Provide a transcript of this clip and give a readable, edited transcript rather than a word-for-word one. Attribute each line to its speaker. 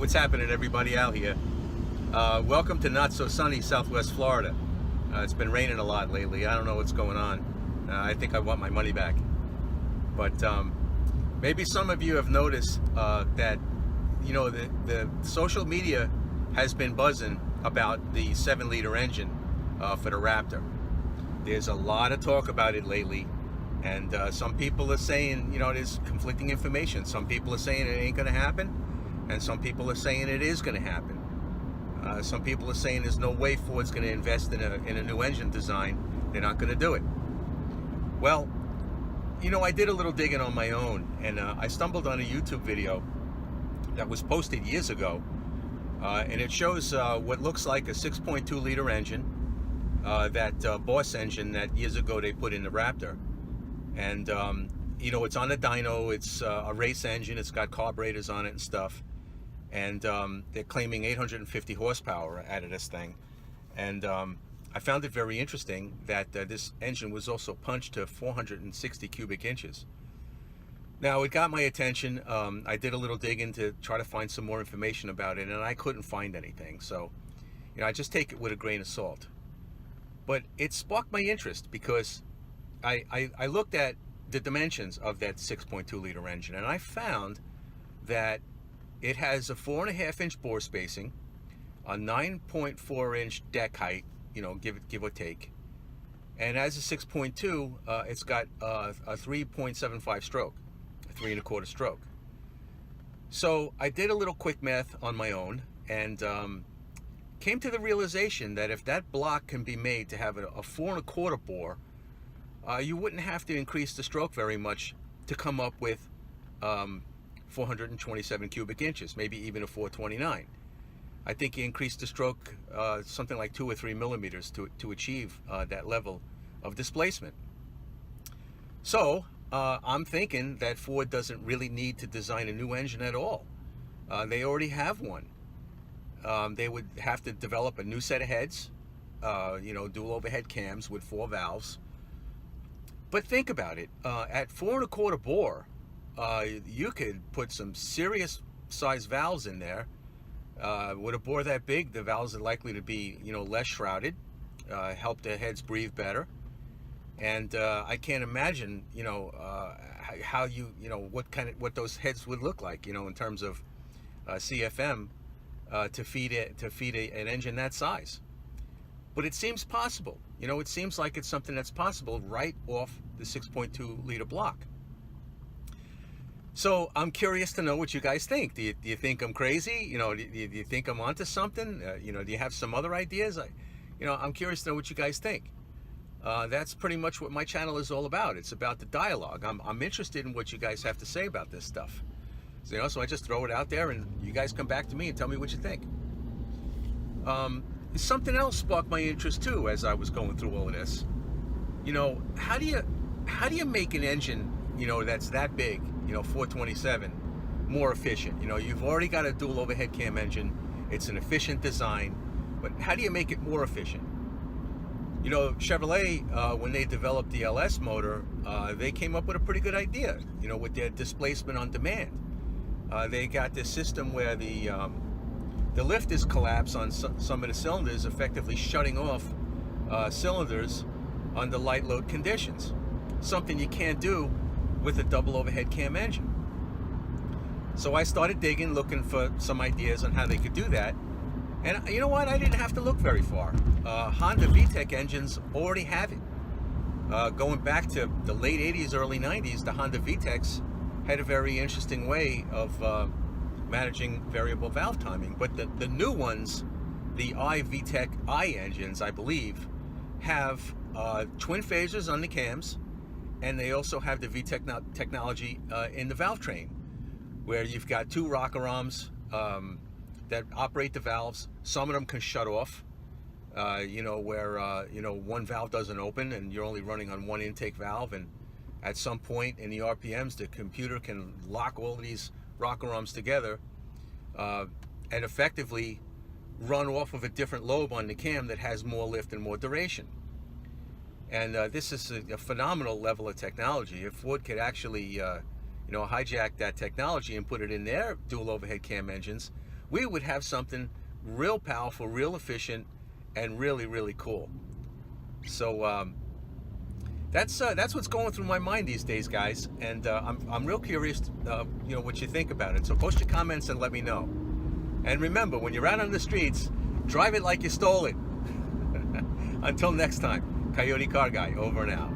Speaker 1: What's happening, everybody out here? Welcome to not so sunny Southwest Florida. It's been raining a lot lately. I don't know what's going on. I think I want my money back. But maybe some of you have noticed that the social media has been buzzing about the 7-liter engine for the Raptor. There's a lot of talk about it lately, and some people are saying, there's conflicting information. Some people are saying it ain't gonna happen, and some people are saying it is gonna happen. Some people are saying there's no way Ford's gonna invest in a new engine design. They're not gonna do it. Well, I did a little digging on my own, and I stumbled on a YouTube video that was posted years ago, and it shows what looks like a 6.2 liter engine, that Boss engine that years ago they put in the Raptor. And it's on a dyno. It's a race engine. It's got carburetors on it and stuff, and they're claiming 850 horsepower out of this thing. And I found it very interesting that this engine was also punched to 460 cubic inches. Now, it got my attention. I did a little digging to try to find some more information about it, and I couldn't find anything. So, I just take it with a grain of salt. But it sparked my interest because I looked at the dimensions of that 6.2 liter engine, and I found that it has a 4.5-inch bore spacing, a 9.4-inch deck height, give or take, and as a 6.2, it's got a 3.75 stroke, a 3 1/4 stroke. So I did a little quick math on my own, and came to the realization that if that block can be made to have a 4 1/4 bore, you wouldn't have to increase the stroke very much to come up with 427 cubic inches, maybe even a 429. I think you increase the stroke something like 2 or 3 millimeters to achieve that level of displacement. So I'm thinking that Ford doesn't really need to design a new engine at all. They already have one. They would have to develop a new set of heads, dual overhead cams with 4 valves. But think about it, at 4 1/4 bore, you could put some serious size valves in there. With a bore that big, the valves are likely to be, less shrouded, help the heads breathe better. And I can't imagine, how what those heads would look like, in terms of CFM to feed an engine that size. But it seems possible. It seems like it's something that's possible right off the 6.2 liter block. So I'm curious to know what you guys think. Do you think I'm crazy? Do you think I'm onto something? Do you have some other ideas? I'm curious to know what you guys think. That's pretty much what my channel is all about. It's about the dialogue. I'm interested in what you guys have to say about this stuff. So I just throw it out there, and you guys come back to me and tell me what you think. Something else sparked my interest too as I was going through all of this. How do you make an engine, that's that big, 427, more efficient? You've already got a dual overhead cam engine. It's an efficient design, but how do you make it more efficient? Chevrolet, when they developed the LS motor, they came up with a pretty good idea, with their displacement on demand. They got this system where the lift is collapsed on some of the cylinders, effectively shutting off cylinders under light load conditions. Something you can't do with a double overhead cam engine. So I started digging, looking for some ideas on how they could do that. And you know what? I didn't have to look very far. Honda VTEC engines already have it. Going back to the late 80s, early 90s, the Honda VTECs had a very interesting way of managing variable valve timing. But the new ones, the VTEC I engines, I believe, have twin phasers on the cams, and they also have the VTEC technology in the valve train, where you've got 2 rocker arms that operate the valves. Some of them can shut off, where one valve doesn't open and you're only running on one intake valve, and at some point in the RPMs, the computer can lock all of these rocker arms together and effectively run off of a different lobe on the cam that has more lift and more duration. And this is a phenomenal level of technology. If Ford could actually hijack that technology and put it in their dual overhead cam engines, we would have something real powerful, real efficient, and really, really cool. So that's what's going through my mind these days, guys, and I'm real curious, what you think about it. So post your comments and let me know. And remember, when you're out on the streets, drive it like you stole it. Until next time, Coyote Car Guy, over and out.